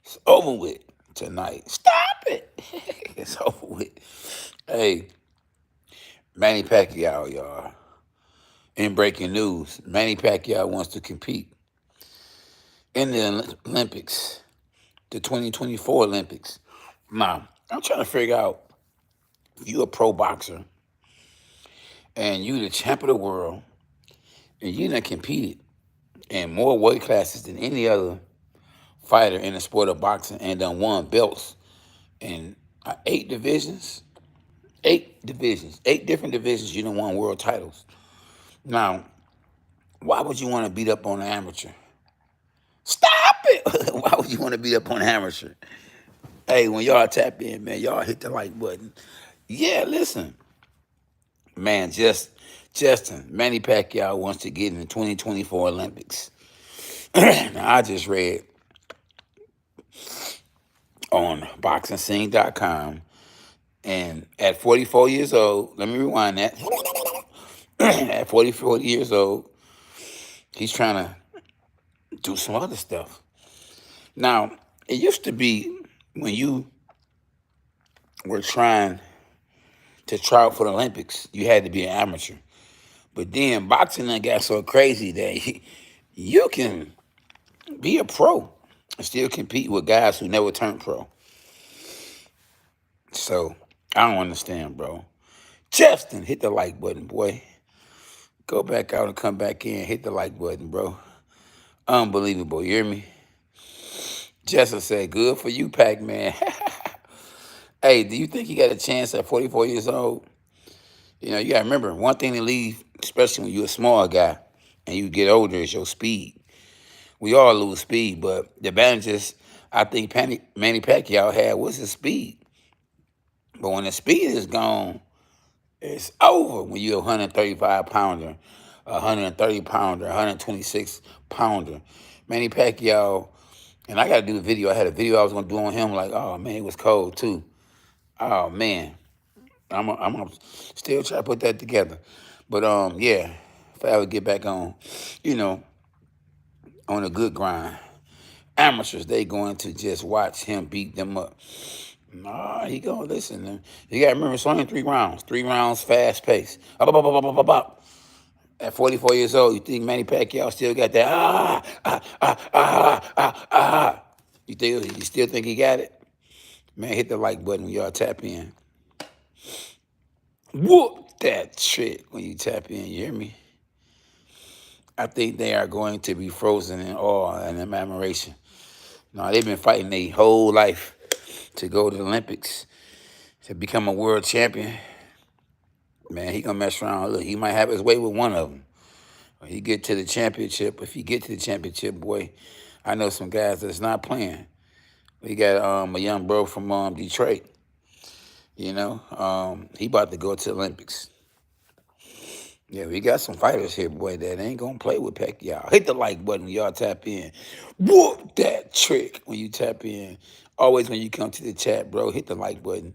It's over with tonight. Stop it. It's over with. Hey, Manny Pacquiao, y'all. In breaking news, Manny Pacquiao wants to compete in the Olympics, the 2024 Olympics. Now, I'm trying to figure out if you a pro boxer and you the champ of the world and you done competed in more weight classes than any other fighter in the sport of boxing and done won belts in 8 divisions. 8 divisions, 8 different divisions. You done won world titles. Now, why would you want to beat up on an amateur? Stop it! Why would you want to beat up on an amateur? Hey, when y'all tap in, man, y'all hit the like button. Yeah, listen, man, Justin, Manny Pacquiao wants to get in the 2024 Olympics. Now, I just read on boxingscene.com, and at 44 years old, let me rewind that. At 44 years old, he's trying to do some other stuff. Now, it used to be when you were trying to try out for the Olympics, you had to be an amateur. But then boxing done got so crazy that you can be a pro and still compete with guys who never turned pro. So I don't understand, bro. Justin, hit the like button, boy. Go back out and come back in. Hit the like button, bro. Unbelievable. You hear me? Justin said, good for you, Pac-Man. Hey, do you think you got a chance at 44 years old? You know, you got to remember, one thing to leave, especially when you're a small guy and you get older, is your speed. We all lose speed, but the advantages I think Manny Pacquiao had was his speed. But when the speed is gone, it's over when you're a 135 pounder, a 130 pounder, 126 pounder. Manny Pacquiao, and I got to do a video. I had a video I was going to do on him, like, oh, man, it was cold, too. Oh, man. I'm gonna still try to put that together. But, yeah, if I ever get back on, you know, on a good grind, amateurs, they going to just watch him beat them up. Nah, he gonna listen. You gotta remember, it's only 3 rounds. 3 rounds, fast pace. Up, up, up, up, up, up, up. At 44 years old, you think Manny Pacquiao still got that You still think he got it? Man, hit the like button when y'all tap in. Whoop that trick when you tap in. You hear me? I think they are going to be frozen in awe and admiration. No, they've been fighting their whole life to go to the Olympics, to become a world champion. Man, he gonna mess around. Look, he might have his way with one of them. When he get to the championship, if he get to the championship, boy, I know some guys that's not playing. We got a young bro from Detroit. You know, he about to go to the Olympics. Yeah, we got some fighters here, boy, that ain't gonna play with Pacquiao. Hit the like button when y'all tap in. Whoop that trick when you tap in. Always when you come to the chat, bro, hit the like button.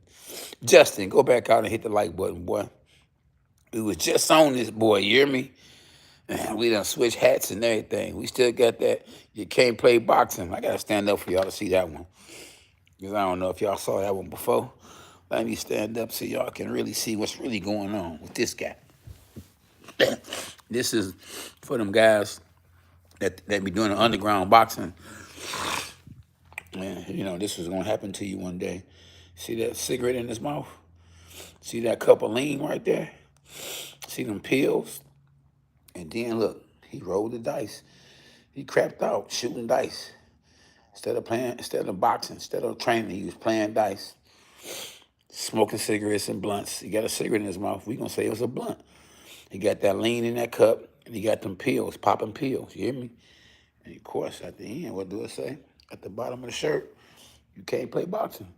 Justin, go back out and hit the like button, boy. We was just on this, boy, you hear me? Man, we done switched hats and everything. We still got that. You can't play boxing. I gotta stand up for y'all to see that one. Because I don't know if y'all saw that one before. Let me stand up so y'all can really see what's really going on with this guy. This is for them guys that be doing the underground boxing. Man, you know, this was gonna happen to you one day. See that cigarette in his mouth? See that cup of lean right there? See them pills? And then look, he rolled the dice. He crapped out shooting dice. Instead of boxing, instead of training, he was playing dice, smoking cigarettes and blunts. He got a cigarette in his mouth. We gonna say it was a blunt. He got that lean in that cup, and he got them pills, popping pills. You hear me? And of course, at the end, what do it say? At the bottom of the shirt, you can't play boxing.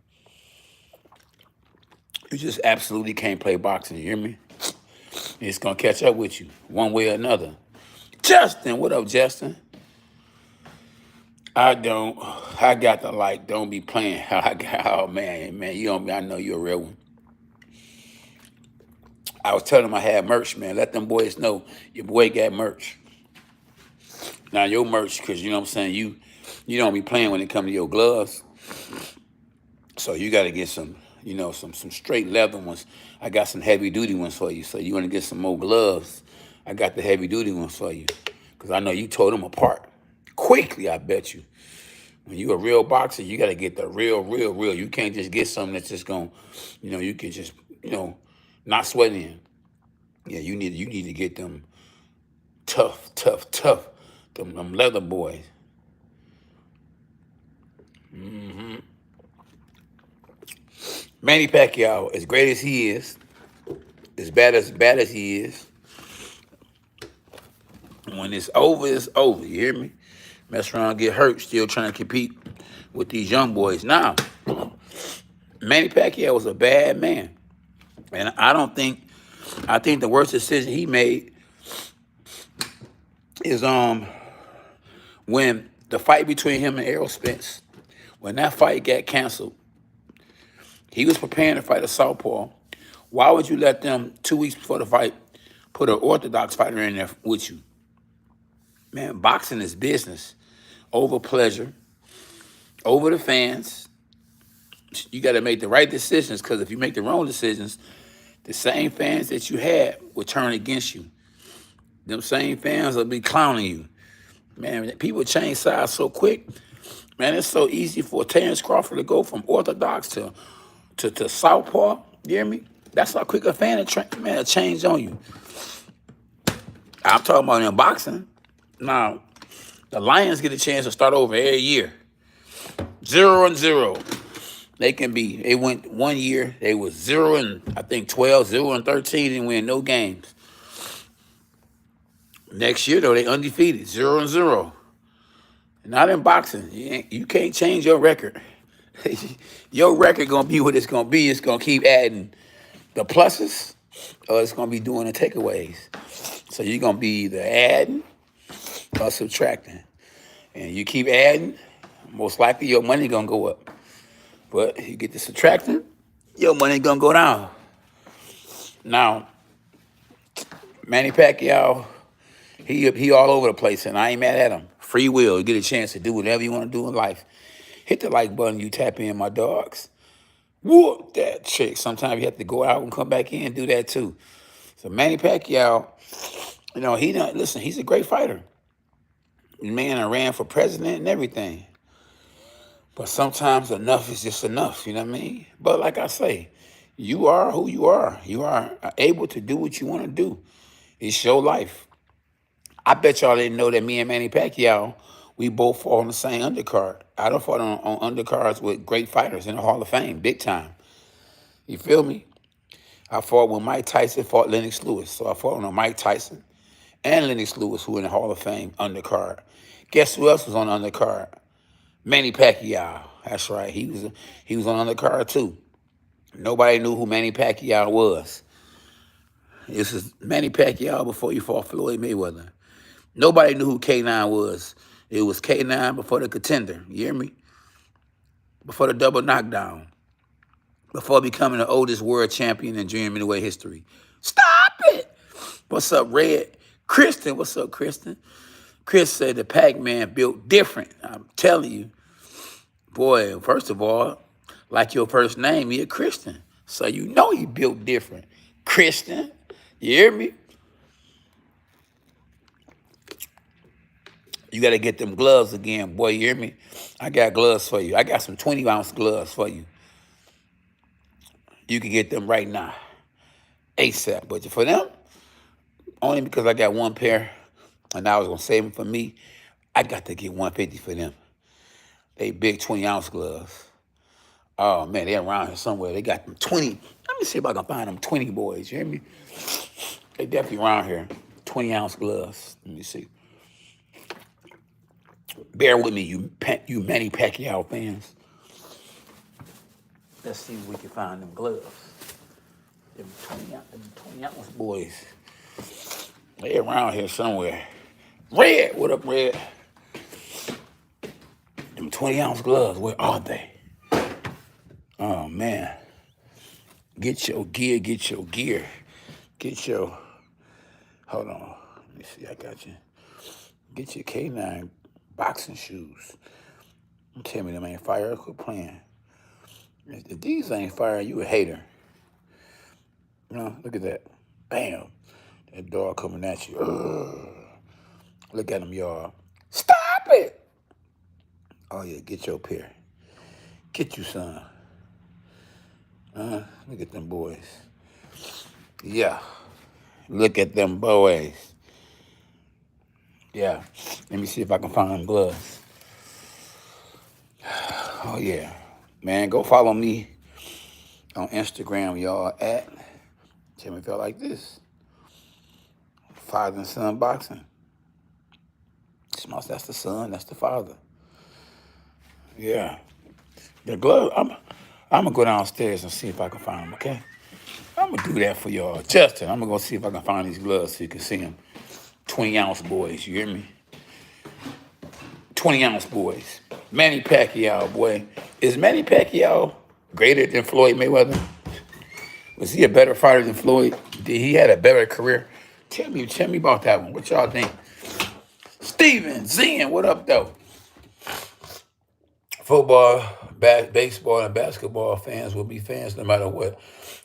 You just absolutely can't play boxing. You hear me? It's gonna catch up with you one way or another. Justin, what up, Justin? I got the like, don't be playing. Oh, man, you don't, I know you're a real one. I was telling them I had merch, man. Let them boys know your boy got merch. Now, your merch, because you know what I'm saying, You don't be playing when it comes to your gloves. So you got to get some, some straight leather ones. I got some heavy duty ones for you. So you want to get some more gloves? I got the heavy duty ones for you, because I know you tore them apart quickly. I bet you. When you a real boxer, you got to get the real. You can't just get something that's just going, you can just, not sweat in. Yeah, you need to get them tough. Them leather boys. Manny Pacquiao, as great as he is, as bad as he is, when it's over, it's over. You hear me? Mess around, get hurt, still trying to compete with these young boys. Now, Manny Pacquiao was a bad man. And I think the worst decision he made is when the fight between him and Errol Spence, when that fight got canceled, he was preparing to fight a southpaw. Why would you let them 2 weeks before the fight put an orthodox fighter in there with you? Man, boxing is business. Over pleasure, over the fans. You got to make the right decisions, because if you make the wrong decisions, the same fans that you had will turn against you. Them same fans will be clowning you. Man, people change sides so quick. Man, it's so easy for Terrence Crawford to go from orthodox to southpaw. You hear me? That's how quick a fan will change on you. I'm talking about in boxing. Now, the Lions get a chance to start over every year. 0-0. They went 1 year, they was 0-12, 0-13, and win no games. Next year, though, they undefeated, 0-0. Not in boxing. You can't change your record. Your record gonna be what it's gonna be. It's gonna keep adding the pluses, or it's gonna be doing the takeaways. So you're gonna be either adding or subtracting. And you keep adding, most likely your money gonna go up. But you get to subtracting, your money gonna go down. Now, Manny Pacquiao, he all over the place, and I ain't mad at him. Free will, you get a chance to do whatever you want to do in life. Hit the like button, you tap in, my dogs. Whoop that chick. Sometimes you have to go out and come back in and do that too. So Manny Pacquiao, listen, he's a great fighter. The man ran for president and everything. But sometimes enough is just enough, you know what I mean? But like I say, you are who you are. You are able to do what you want to do. It's your life. I bet y'all didn't know that me and Manny Pacquiao, we both fought on the same undercard. I done fought on undercards with great fighters in the Hall of Fame, big time. You feel me? I fought when Mike Tyson fought Lennox Lewis. So I fought on Mike Tyson and Lennox Lewis, who in the Hall of Fame undercard. Guess who else was on the undercard? Manny Pacquiao. That's right. He was on the undercard too. Nobody knew who Manny Pacquiao was. This is Manny Pacquiao before he fought Floyd Mayweather. Nobody knew who K9 was. It was K9 before the Contender. You hear me? Before the double knockdown. Before becoming the oldest world champion in junior middleweight history. Stop it! What's up, Red? Kristen, what's up, Kristen? Chris said the Pac-Man built different. I'm telling you. Boy, first of all, like your first name, you're a Christian. So you know you built different. Christian, you hear me? You got to get them gloves again, boy, you hear me? I got gloves for you. I got some 20-ounce gloves for you. You can get them right now, ASAP. But for them, only because I got one pair and I was going to save them for me, I got to get 150 for them. They big 20-ounce gloves. Oh, man, they're around here somewhere. They got them 20. Let me see if I can find them 20 boys. You hear me? They definitely around here. 20-ounce gloves. Let me see. Bear with me, you Manny Pacquiao fans. Let's see if we can find them gloves. Them 20-ounce boys. They around here somewhere. Red, what up, Red? Them 20-ounce gloves, where are they? Oh, man. Get your gear. Hold on. Let me see, I got you. Get your K9 boxing shoes. Tell me them ain't fire. Quit playing. If these ain't fire, you a hater. You know, look at that. Bam. That dog coming at you. Ugh. Look at him, y'all. Stop it. Oh, yeah, get your pair. Get you son. Look at them boys. Yeah. Look at them boys. Yeah. Let me see if I can find them gloves. Oh, yeah. Man, go follow me on Instagram, y'all, at Tell me if y'all like this. Father and son boxing. That's the son, that's the father. Yeah. The glove, I'm gonna go downstairs and see if I can find them, okay? I'm gonna do that for y'all. Justin, I'm gonna go see if I can find these gloves so you can see them. 20-ounce boys, you hear me? 20-ounce boys. Manny Pacquiao, boy. Is Manny Pacquiao greater than Floyd Mayweather? Was he a better fighter than Floyd? Did he had a better career? Tell me about that one. What y'all think? Steven, Zen, what up, though? Football, baseball, and basketball fans will be fans no matter what.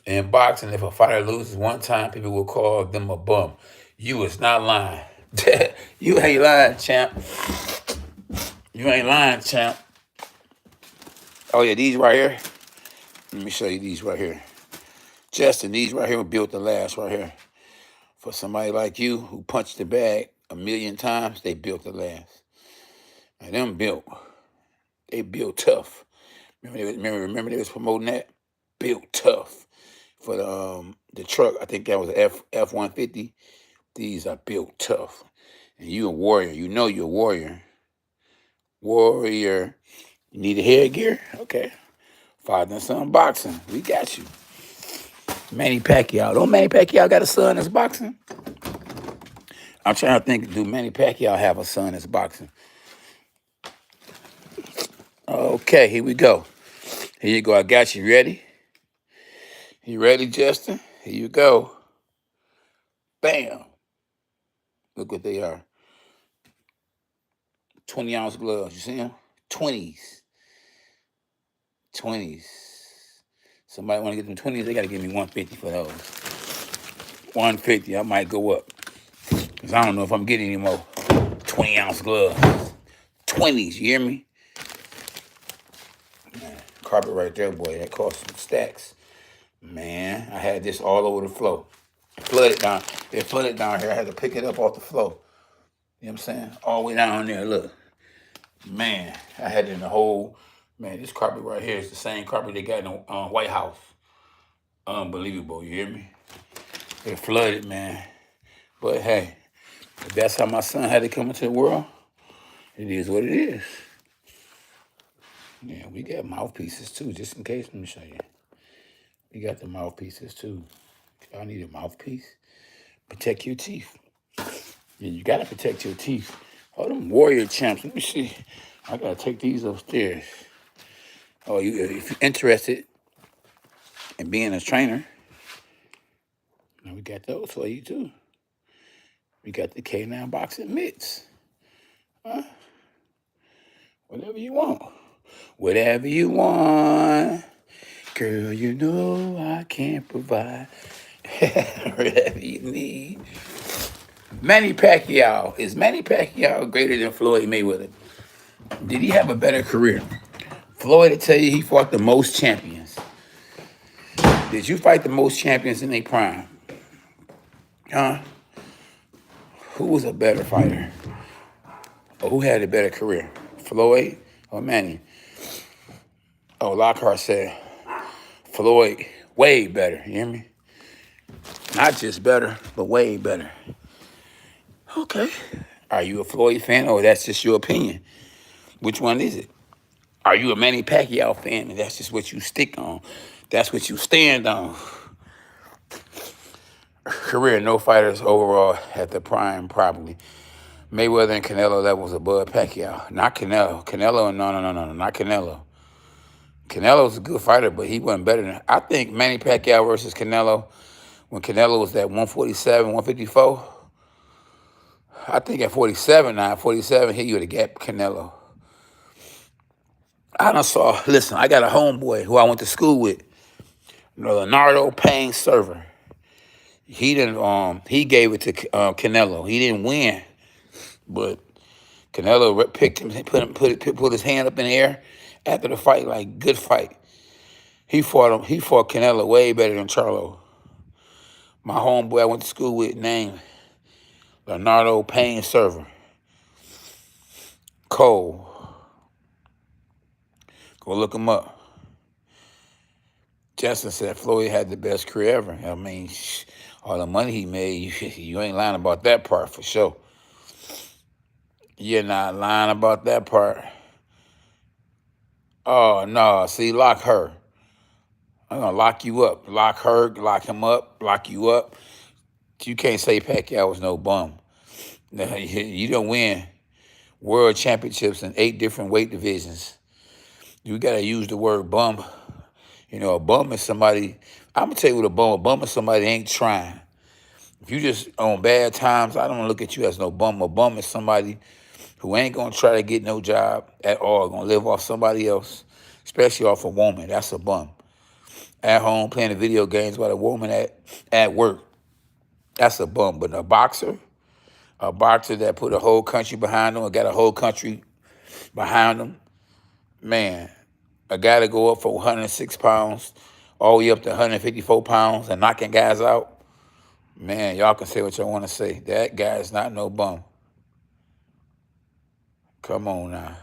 In boxing, if a fighter loses one time, people will call them a bum. You is not lying. You ain't lying, champ. You ain't lying, champ. Oh, yeah, these right here. Let me show you these right here. Justin, these right here were built to last right here. For somebody like you who punched the bag 1,000,000 times, they built to last. And them they built tough. Remember they was promoting that? Built tough. For the truck, I think that was F-150. These are built tough. And you a warrior. You know you're a warrior. Warrior. You need a headgear? Okay. Father and son boxing. We got you. Manny Pacquiao. Don't Manny Pacquiao got a son that's boxing? I'm trying to think, do Manny Pacquiao have a son that's boxing? Okay, here we go. Here you go. I got you. Ready? You ready, Justin? Here you go. Bam. Look what they are. 20-ounce gloves. You see them? 20s. 20s. Somebody want to get them 20s, they got to give me 150 for those. 150, I might go up. Because I don't know if I'm getting any more 20-ounce gloves. 20s, you hear me? Man, carpet right there, boy. That cost some stacks. Man, I had this all over the floor. Flooded down. It flooded down here. I had to pick it up off the floor. You know what I'm saying? All the way down there, look. Man, I had it in the whole... Man, this carpet right here is the same carpet they got in the White House. Unbelievable, you hear me? It flooded, man. But hey, if that's how my son had to come into the world, it is what it is. Yeah, we got mouthpieces too, just in case. Let me show you. We got the mouthpieces too. Y'all need a mouthpiece. Protect your teeth. Yeah, you gotta protect your teeth. Oh, them warrior champs. Let me see. I gotta take these upstairs. Oh, if you're interested in being a trainer, we got those for you too. We got the K9 boxing mitts. Huh? Whatever you want. Whatever you want. Girl, you know I can provide. Whatever you need. Manny Pacquiao. Is Manny Pacquiao greater than Floyd Mayweather? Did he have a better career? Floyd will tell you he fought the most champions. Did you fight the most champions in their prime? Huh? Who was a better fighter? Or who had a better career? Floyd or Manny? Oh, Lockhart said Floyd way better. You hear me? Not just better, but way better. Okay. Are you a Floyd fan or that's just your opinion? Which one is it? Are you a Manny Pacquiao fan and that's just what you stick on? That's what you stand on. Career, no fighters overall at the prime, probably. Mayweather and Canelo levels above Pacquiao. Not Canelo. Canelo, no, not Canelo. Canelo's a good fighter, but he wasn't better than... I think Manny Pacquiao versus Canelo, when Canelo was at 147, 154, I think at 47 now, 47, he would have got Canelo. I done saw, listen, I got a homeboy who I went to school with, Leonardo Payne server. He gave it to Canelo. He didn't win, but Canelo picked him, put his hand up in the air after the fight, like good fight. He fought him. He fought Canelo way better than Charlo. My homeboy I went to school with named Leonardo Payne server. Cole. Go look him up. Justin said Floyd had the best career ever. I mean, all the money he made, you ain't lying about that part for sure. You're not lying about that part. Oh, no. See, lock her. I'm going to lock you up. Lock her, lock him up, lock you up. You can't say Pacquiao was no bum. You don't win world championships in 8 different weight divisions. You got to use the word bum. A bum is somebody, I'm going to tell you what a bum is somebody ain't trying. If you just on bad times, I don't look at you as no bum. A bum is somebody who ain't going to try to get no job at all, going to live off somebody else, especially off a woman. That's a bum. At home playing the video games while a woman at work, that's a bum. But a boxer that put a whole country behind them or got a whole country behind them, man, a guy to go up from 106 pounds all the way up to 154 pounds and knocking guys out, man, y'all can say what y'all want to say. That guy is not no bum. Come on now.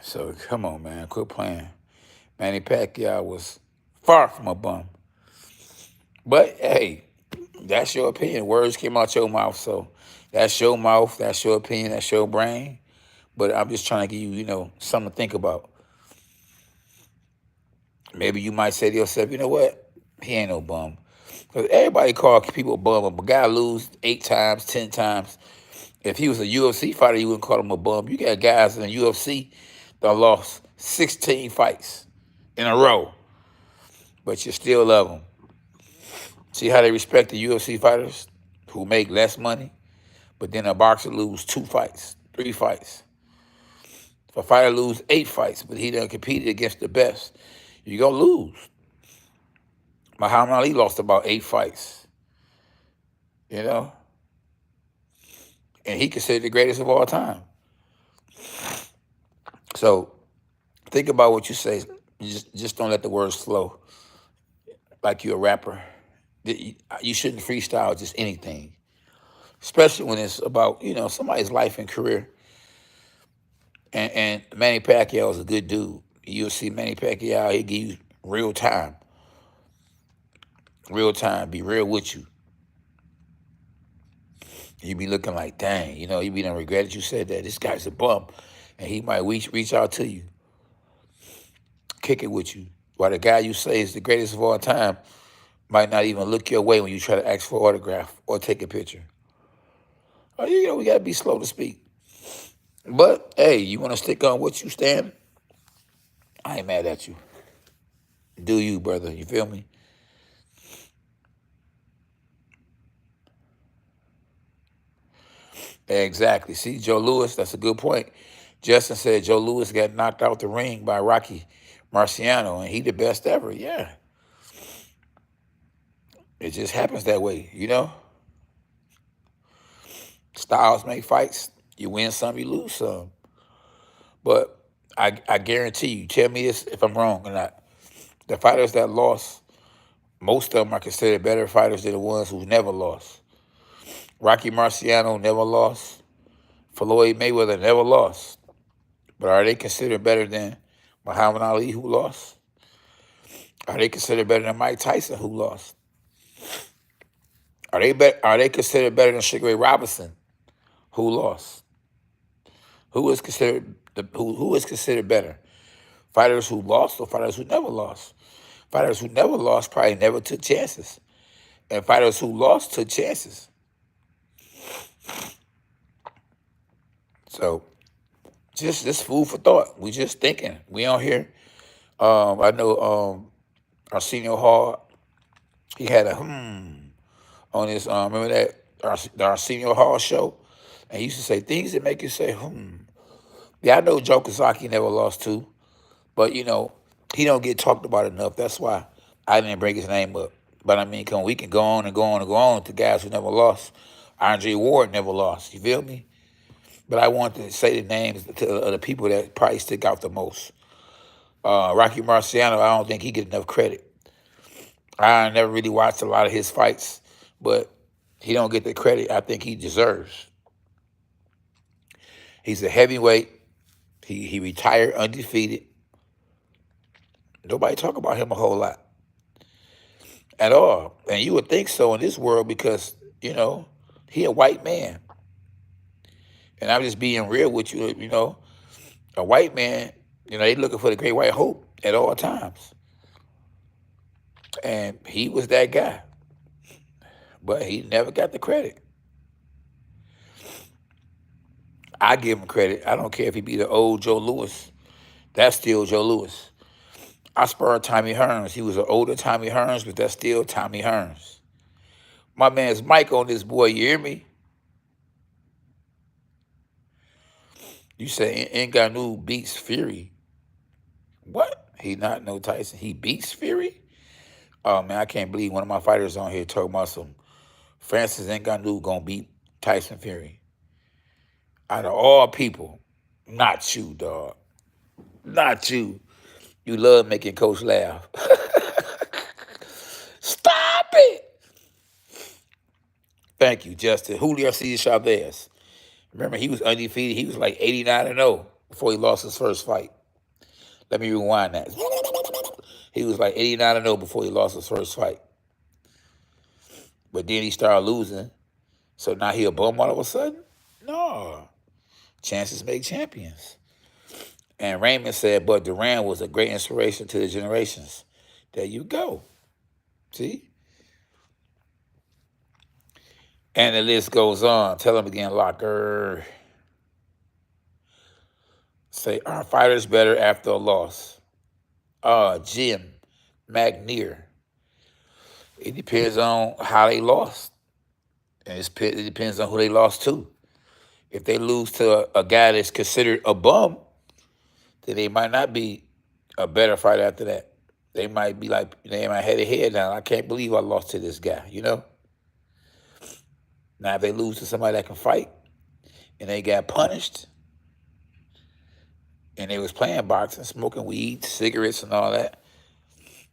So come on, man, quit playing. Manny Pacquiao was far from a bum. But hey, that's your opinion. Words came out your mouth, so that's your mouth, that's your opinion, that's your brain. But I'm just trying to give you, something to think about. Maybe you might say to yourself, you know what? He ain't no bum. Because everybody call people bum. If a guy lose 8 times, 10 times, if he was a UFC fighter, you wouldn't call him a bum. You got guys in the UFC that lost 16 fights in a row, but you still love them. See how they respect the UFC fighters who make less money, but then a boxer lose 2 fights, 3 fights. If a fighter lose 8 fights, but he done competed against the best, you're going to lose. Muhammad Ali lost about 8 fights, and he considered the greatest of all time. So think about what you say. Just don't let the words flow like you're a rapper. You shouldn't freestyle just anything, especially when it's about, somebody's life and career. And Manny Pacquiao is a good dude. You'll see Manny Pacquiao, he'll give you real time. Real time, be real with you. You be looking like, dang, you be done regret that you said that. This guy's a bum. And he might reach out to you, kick it with you. While the guy you say is the greatest of all time might not even look your way when you try to ask for an autograph or take a picture. Or, we got to be slow to speak. But, hey, you want to stick on what you stand? I ain't mad at you. Do you, brother. You feel me? Exactly. See, Joe Louis, that's a good point. Justin said Joe Louis got knocked out the ring by Rocky Marciano, and he the best ever. Yeah. It just happens that way, Styles make fights. You win some, you lose some. But I guarantee you, tell me this if I'm wrong or not. The fighters that lost, most of them are considered better fighters than the ones who never lost. Rocky Marciano never lost. Floyd Mayweather never lost. But are they considered better than Muhammad Ali, who lost? Are they considered better than Mike Tyson, who lost? Are they considered better than Sugar Ray Robinson, who lost? Who is considered better? Fighters who lost or fighters who never lost? Fighters who never lost probably never took chances. And fighters who lost took chances. So just food for thought. We just thinking. We on here. I know Arsenio Hall, he had a on his, remember that, the Arsenio Hall show? And he used to say things that make you say, Yeah, I know Joe Kazaki never lost too, but you know, he don't get talked about enough. That's why I didn't bring his name up. But I mean, we can go on and go on and go on to guys who never lost. Andre Ward never lost. You feel me? But I want to say the names of the people that probably stick out the most. Rocky Marciano, I don't think he get enough credit. I never really watched a lot of his fights, but he don't get the credit I think he deserves. He's a heavyweight. He retired undefeated. Nobody talk about him a whole lot at all. And you would think so in this world because, you know, he a white man. And I'm just being real with you, you know. A white man, you know, they looking for the great white hope at all times. And he was that guy. But he never got the credit. I give him credit. I don't care if he be the old Joe Louis. That's still Joe Louis. I sparred Tommy Hearns. He was an older Tommy Hearns, but that's still Tommy Hearns. My man's Mike on this boy, you hear me? You say Ngannou beats Fury. What? He not no Tyson. He beats Fury? Oh, man, I can't believe one of my fighters on here talking about some Francis Ngannou gonna beat Tyson Fury. Out of all people, not you, dog. Not you. You love making Coach laugh. Stop it. Thank you, Justin. Julio Cesar Chavez. Remember, he was undefeated. He was like 89-0 before he lost his first fight. Let me rewind that. He was like 89-0 before he lost his first fight. But then he started losing. So now he a bum all of a sudden? No. Chances make champions. And Raymond said, but Duran was a great inspiration to the generations. There you go. See? And the list goes on. Tell him again, Locker. Say, are fighters better after a loss? Jim McNear. It depends on how they lost. And it depends on who they lost to. If they lose to a guy that's considered a bum, then they might not be a better fighter after that. They might be like, they might have their head down. I can't believe I lost to this guy, you know? Now, if they lose to somebody that can fight and they got punished and they was playing boxing, smoking weed, cigarettes and all that,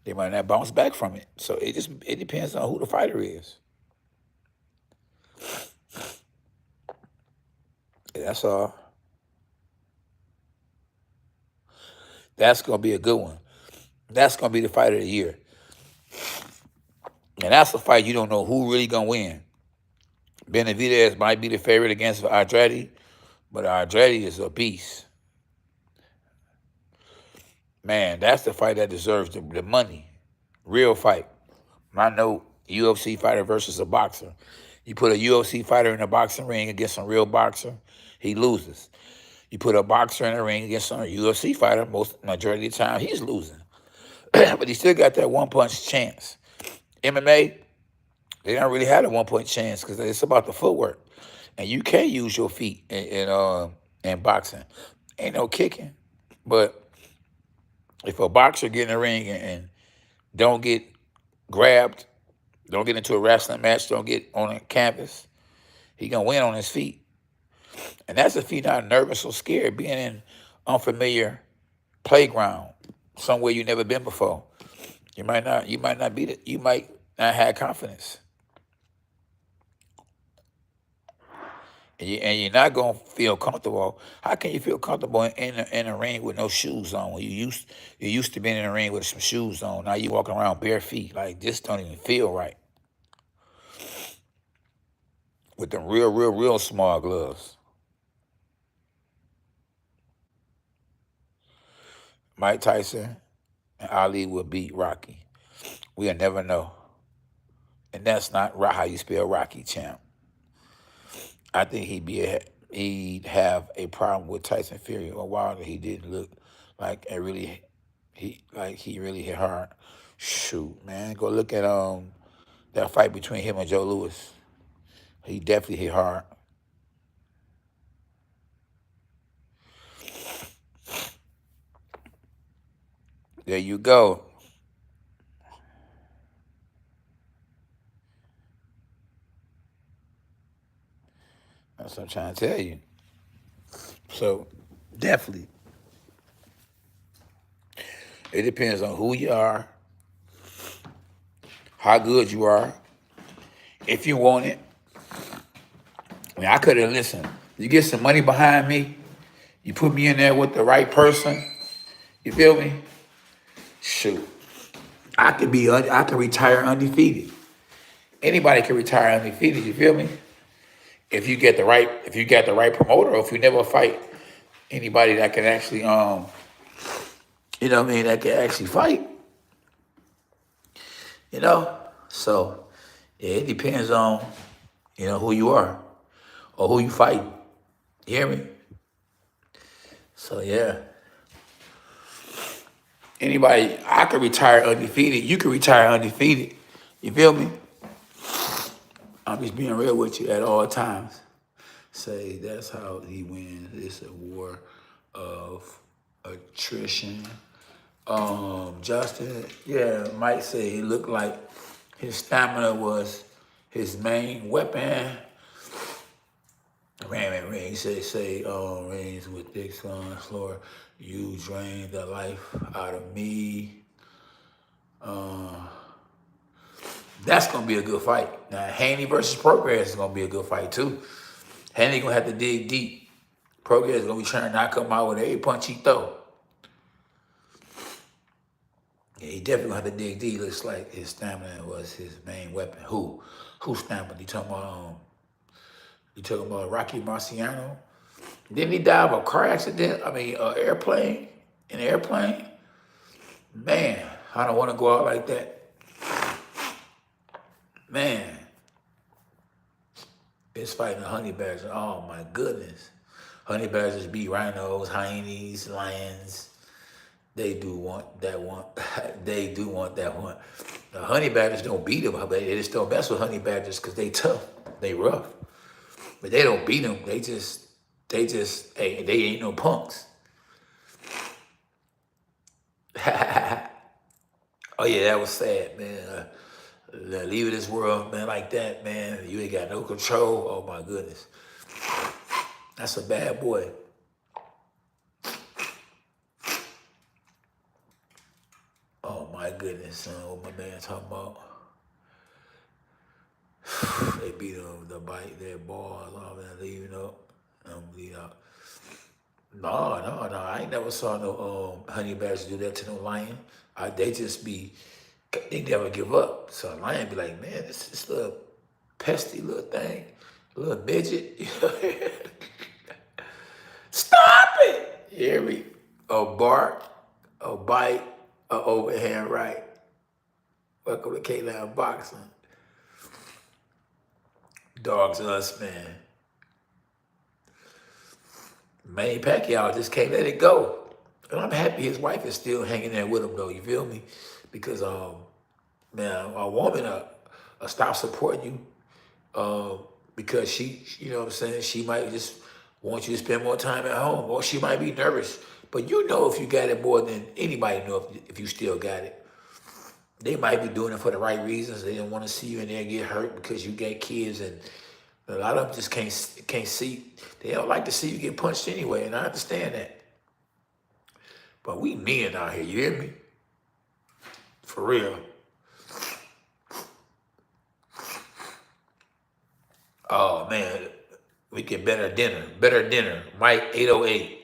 they might not bounce back from it. So it depends on who the fighter is. That's all. That's going to be a good one. That's going to be the fight of the year. And that's a fight you don't know who really going to win. Benavidez might be the favorite against Andrade, but Andrade is a beast. Man, that's the fight that deserves the money. Real fight. I know UFC fighter versus a boxer. You put a UFC fighter in a boxing ring against a real boxer, he loses. You put a boxer in a ring against a UFC fighter, majority of the time, he's losing. But he still got that one-punch chance. MMA, they don't really have a one-punch chance because it's about the footwork. And you can use your feet in boxing. Ain't no kicking. But if a boxer get in the ring and don't get grabbed, don't get into a wrestling match, don't get on a canvas, he going to win on his feet. And that's if he's not nervous or scared, being in unfamiliar playground, somewhere you never been before. You might not have confidence. And you're not going to feel comfortable. How can you feel comfortable in a ring with no shoes on when you used to being in a ring with some shoes on? Now you walking around bare feet. Like, this don't even feel right. With them real small gloves. Mike Tyson and Ali will beat Rocky. We'll never know. And that's not how you spell Rocky, champ. I think he'd have a problem with Tyson Fury or Wilder. He didn't look like he really hit hard. Shoot, man, go look at that fight between him and Joe Louis. He definitely hit hard. There you go. That's what I'm trying to tell you. So definitely, it depends on who you are, how good you are. If you want it, I mean, I could have listened. You get some money behind me, you put me in there with the right person. You feel me? Shoot, I could retire undefeated. Anybody can retire undefeated. You feel me? If you got the right promoter, or if you never fight anybody that can actually, you know what I mean, that can actually fight. You know, so yeah, it depends on who you are or who you fight. You hear me? So yeah, anybody, I could retire undefeated. You could retire undefeated. You feel me? I'm just being real with you at all times. Say that's how he wins. It's a war of attrition. Justin, yeah, might say he looked like his stamina was his main weapon. Rain, Reigns with Dixon Slower, you drained the life out of me. That's gonna be a good fight. Now, Haney versus Progress is gonna be a good fight too. Haney gonna have to dig deep. Progress is gonna be trying to knock him out with every punch he throw. Yeah, he definitely gonna have to dig deep. Looks like his stamina was his main weapon. Who stamina? You talking about Rocky Marciano? Didn't he die of a car accident? I mean, airplane? An airplane? Man, I don't want to go out like that. Man, it's fighting a honey badger. Oh my goodness. Honey badgers beat rhinos, hyenas, lions. They do want that one. They do want that one. The honey badgers don't beat them. They just don't mess with honey badgers because they tough. They rough. But they don't beat them. Hey, they ain't no punks. Oh yeah, that was sad, man. Leaving this world, man, like that, man. You ain't got no control. Oh my goodness, that's a bad boy. Oh my goodness, son. What my man talking about? They beat him the bite their balls off and leaving up. Bleed out. No. I ain't never saw no honey badgers do that to no lion. They just be, they never give up. So a lion be like, man, this little pesty little thing, little midget. Stop it! You hear me? A bark, a bite, a overhand right. Welcome to K-Line Boxing. Dogs us, man. Manny Pacquiao just can't let it go. And I'm happy his wife is still hanging there with him, though. You feel me? Because, man, a woman stop supporting you because she, you know what I'm saying, she might just want you to spend more time at home, or she might be nervous. But you know if you got it more than anybody know if you still got it. They might be doing it for the right reasons. They don't want to see you in there get hurt because you got kids, and a lot of them just can't see. They don't like to see you get punched anyway, and I understand that. But we men out here, you hear me? For real. Oh man, we get better dinner. Mike 808.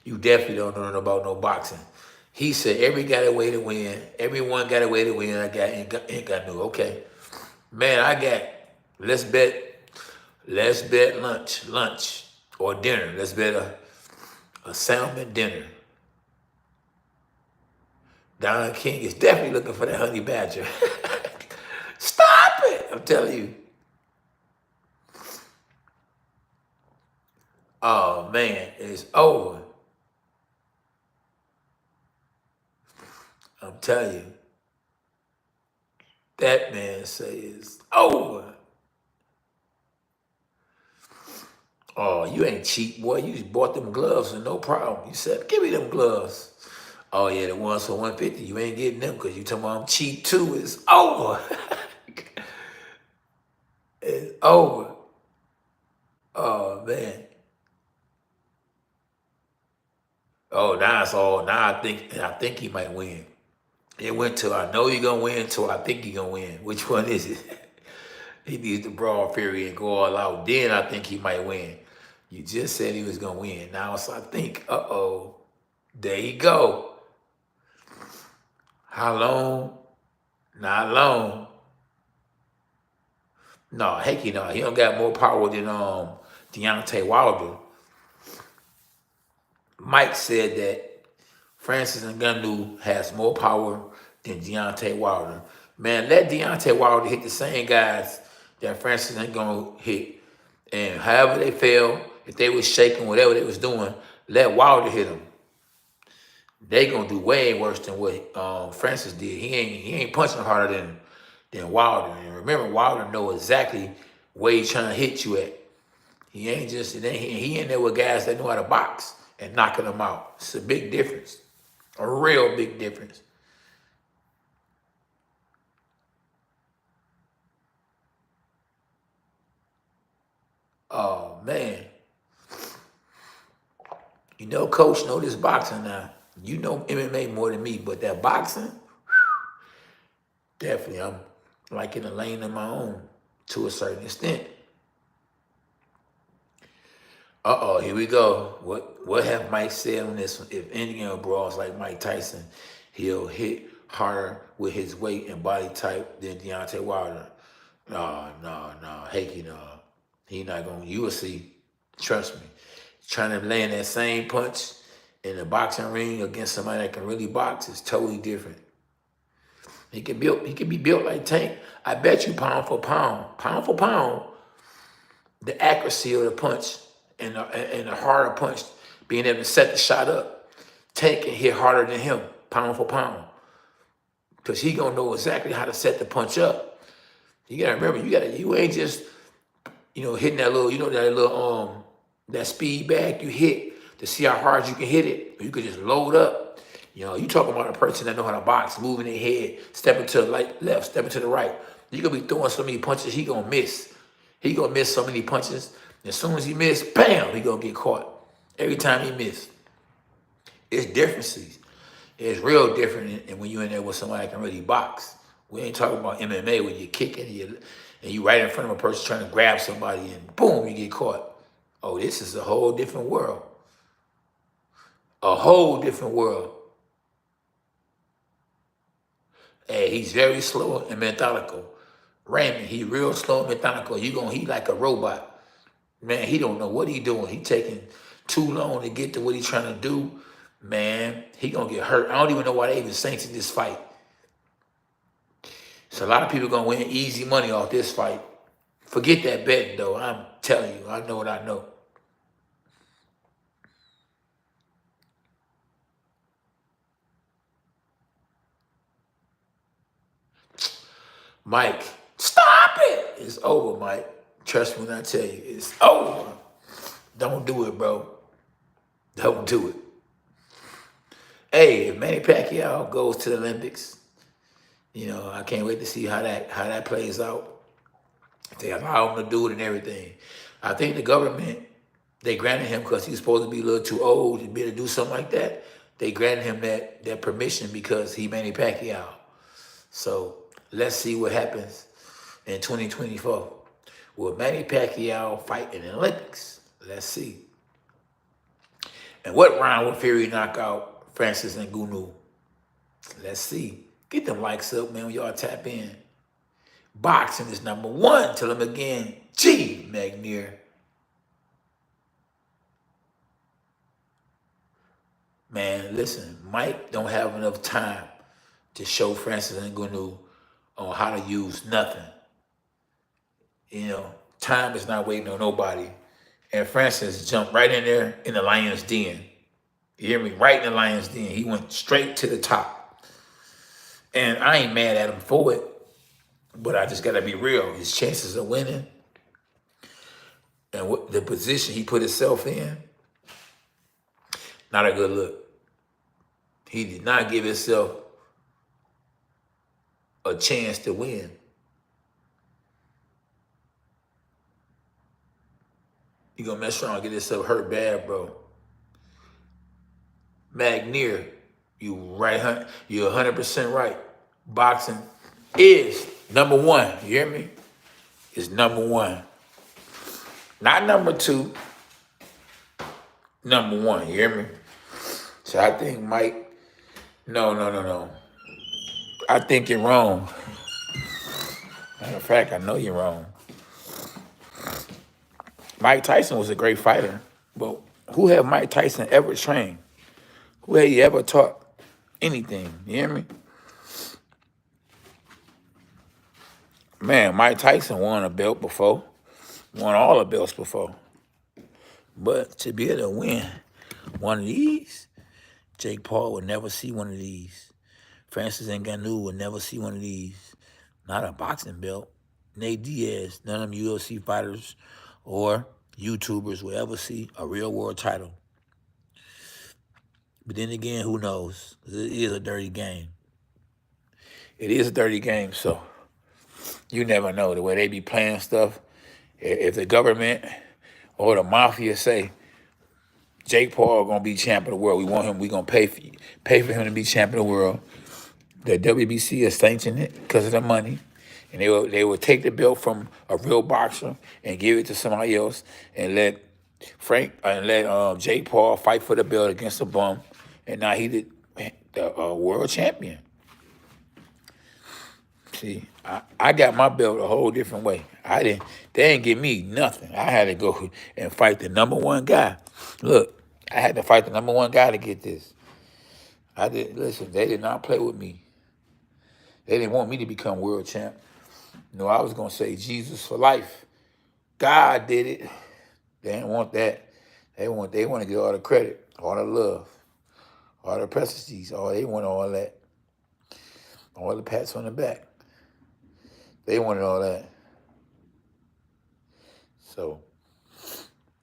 You definitely don't know about no boxing. He said every got a way to win. Everyone got a way to win. Ain't got no. Okay, man. I got. Let's bet. Let's bet lunch or dinner. Let's bet a salmon dinner. Don King is definitely looking for that honey badger. Stop it! I'm telling you. Oh man, it's over. I'm telling you. That man say it's over. Oh, you ain't cheap, boy. You just bought them gloves and no problem. You said, give me them gloves. Oh yeah, the ones for 150, you ain't getting them because you talking about I'm cheap too. It's over. It's over. Oh man. Oh, now it's all. Now I think he might win. It went to I know you're gonna win to I think you're gonna win. Which one is it? He needs to brawl Fury and go all out. Then I think he might win. You just said he was gonna win. Now it's I think. Uh-oh. There you go. How long? Not long. No, heck no. He don't got more power than Deontay Wilder. Mike said that Francis Ngannou has more power than Deontay Wilder. Man, let Deontay Wilder hit the same guys that Francis ain't gonna hit. And however they fell, if they was shaking, whatever they was doing, let Wilder hit them. They gonna do way worse than what Francis did. He ain't punching harder than Wilder. And remember, Wilder know exactly where he's trying to hit you at. He ain't just he ain't there with guys that know how to box and knocking them out. It's a big difference, a real big difference. Oh man, you know, Coach know this boxing now. You know MMA more than me, but that boxing, definitely, I'm like in a lane of my own to a certain extent. Uh-oh, here we go. What have Mike said on this one? If Indian brawls like Mike Tyson, he'll hit harder with his weight and body type than Deontay Wilder. No. Heck, no. He not going to. You will see. Trust me. Trying to land that same punch in a boxing ring against somebody that can really box is totally different. He can be built like Tank. I bet you pound for pound, the accuracy of the punch and the harder punch, being able to set the shot up, Tank can hit harder than him, pound for pound. Because he gonna know exactly how to set the punch up. You gotta remember, you ain't just, hitting that little, that little that speed bag you hit to see how hard you can hit it. Or you could just load up. You talking about a person that know how to box, moving their head, stepping to the left, stepping to the right. You gonna be throwing so many punches, he gonna miss. He gonna miss so many punches. As soon as he miss, bam, he gonna get caught. Every time he miss. It's differences. It's real different than when you in there with somebody that can really box. We ain't talking about MMA where you're kicking and you right in front of a person trying to grab somebody and boom, you get caught. Oh, this is a whole different world. A whole different world. Hey, he's very slow and methodical. Raymond, he real slow and methodical. He like a robot. Man, he don't know what he doing. He taking too long to get to what he's trying to do. Man, he gonna get hurt. I don't even know why they even sanctioned this fight. So a lot of people gonna win easy money off this fight. Forget that betting though. I'm telling you, I know what I know. Mike, stop it. It's over, Mike. Trust me when I tell you, it's over. Don't do it, bro. Don't do it. Hey, if Manny Pacquiao goes to the Olympics, I can't wait to see how that plays out. If they allow him to do it and everything. I think the government, they granted him because he's supposed to be a little too old to be able to do something like that. They granted him that permission because he Manny Pacquiao. So let's see what happens in 2024. Will Manny Pacquiao fight in the Olympics? Let's see. And what round will Fury knock out Francis Ngannou? Let's see. Get them likes up, man, when y'all tap in. Boxing is number one. Tell them again. G. McNair. Man, listen, Mike don't have enough time to show Francis Ngannou on how to use nothing. Time is not waiting on nobody. And Francis jumped right in there in the lion's den. You hear me? Right in the lion's den. He went straight to the top. And I ain't mad at him for it, but I just got to be real. His chances of winning and what the position he put himself in, not a good look. He did not give himself a chance to win. You gonna mess around and get yourself hurt bad, bro. McNear, you right, you're 100% right. Boxing is number one. You hear me? It's number one. Not number two, number one. You hear me? So I think Mike, no. I think you're wrong. Matter of fact, I know you're wrong. Mike Tyson was a great fighter, but who had Mike Tyson ever trained? Who had he ever taught anything? You hear me? Man, Mike Tyson won a belt before, won all the belts before. But to be able to win one of these, Jake Paul would never see one of these. Francis Ngannou would never see one of these. Not a boxing belt. Nate Diaz, none of them UFC fighters or YouTubers will ever see a real world title. But then again, who knows? It is a dirty game. It is a dirty game, so you never know. The way they be playing stuff, if the government or the mafia say, Jake Paul gonna be champ of the world, we want him, we gonna pay for him to be champ of the world, the WBC is sanctioning it because of the money. And they will take the belt from a real boxer and give it to somebody else and let Jake Paul fight for the belt against a bum, and now he the world champion. See, I got my belt a whole different way. They didn't give me nothing. I had to go and fight the number one guy. Look, I had to fight the number one guy to get this. Listen, they did not play with me. They didn't want me to become world champ. No, I was going to say Jesus for life. God did it. They didn't want that. They want to get all the credit, all the love, all the prestige. They want all that. All the pats on the back. They wanted all that. So,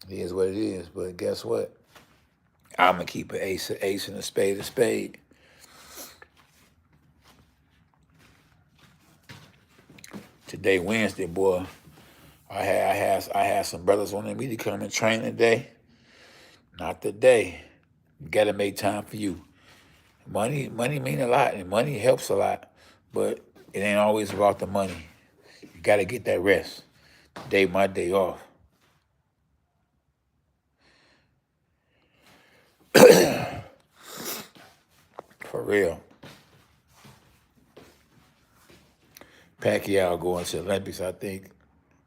it is what it is. But guess what? I'm going to keep an ace and a spade. Today, Wednesday, boy, I had some brothers wanting me to come and train today. Not today. You got to make time for you. Money mean a lot, and money helps a lot, but it ain't always about the money. You got to get that rest. Today, my day off. For real. Pacquiao going to the Olympics, I think,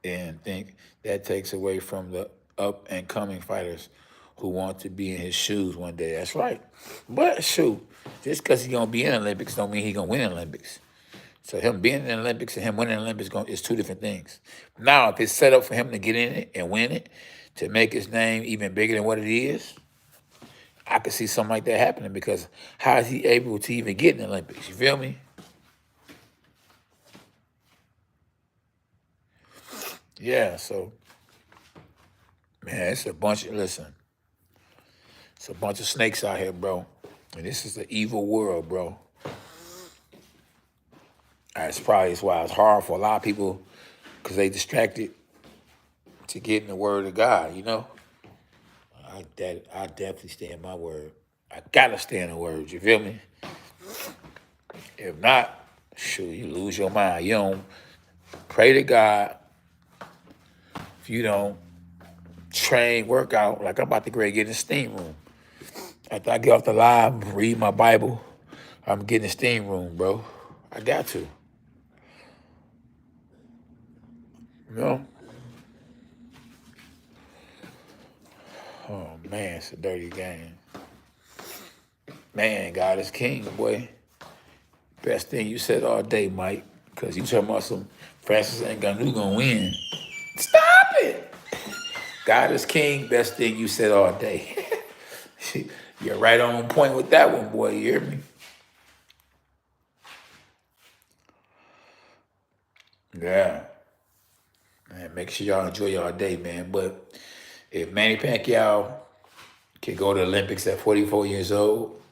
and think that takes away from the up and coming fighters who want to be in his shoes one day. That's right. But shoot, just because he's gonna be in the Olympics don't mean he's gonna win the Olympics. So him being in the Olympics and him winning the Olympics is two different things. Now, if it's set up for him to get in it and win it, to make his name even bigger than what it is, I could see something like that happening, because how is he able to even get in the Olympics? You feel me? Yeah, so, man, it's a bunch of snakes out here, bro. And this is an evil world, bro. That's probably why it's hard for a lot of people, because they distracted to get in the word of God, you know? I definitely stay in my word. I gotta stay in the word, you feel me? If not, shoot, you lose your mind. You don't pray to God. If you don't train, work out, like I'm about to get in the steam room. After I get off the live, read my Bible, I'm getting in the steam room, bro. I got to. You know? Oh, man, it's a dirty game. Man, God is king, boy. Best thing you said all day, Mike, because you talking about some Francis Ngannou gonna win. Stop it! God is king, best thing you said all day. You're right on point with that one, boy, you hear me? Yeah. Man, make sure y'all enjoy y'all day, man. But if Manny Pacquiao can go to the Olympics at 44 years old,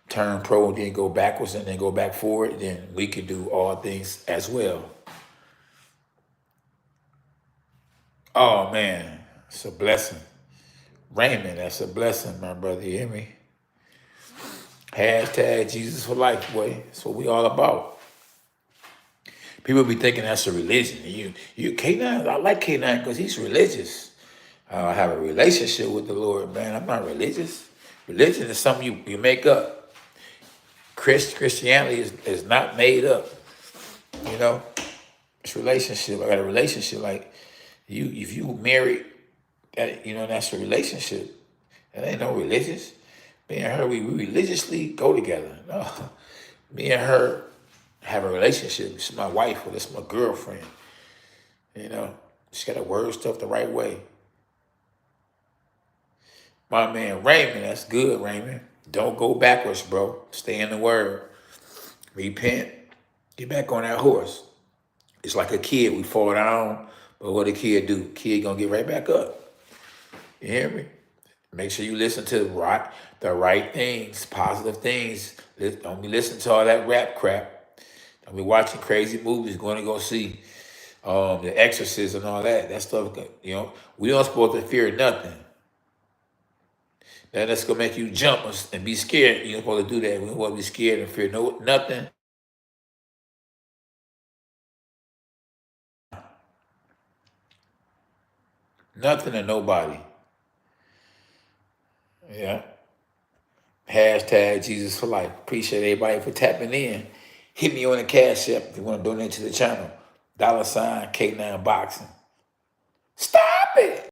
turn pro and then go backwards and then go back forward, then we can do all things as well. Oh man, it's a blessing. Raymond, that's a blessing, my brother. You hear me? Hashtag Jesus for life, boy. That's what we all about. People be thinking that's a religion. You K9, I like K9 because he's religious. I have a relationship with the Lord, man. I'm not religious. Religion is something you make up. Christianity is not made up. You know, it's relationship. I got a relationship. Like if you married, that that's a relationship. That ain't no religious. Me and her, we religiously go together. No, me and her have a relationship. She's my wife or this my girlfriend. She got to word stuff the right way. My man Raymond, that's good, Raymond. Don't go backwards, bro. Stay in the word. Repent. Get back on that horse. It's like a kid. We fall down, but what a kid do? Kid gonna get right back up. You hear me? Make sure you listen to the right things, positive things. Don't be listening to all that rap crap. Don't be watching crazy movies, going to go see The Exorcist and all that. That stuff, we don't supposed to fear nothing. That's gonna make you jump and be scared. You don't supposed to do that. We don't want to be scared and fear nothing. Nothing and nobody. Yeah. Hashtag Jesus for life. Appreciate everybody for tapping in. Hit me on the Cash App if you want to donate to the channel. $K9 Boxing. Stop it!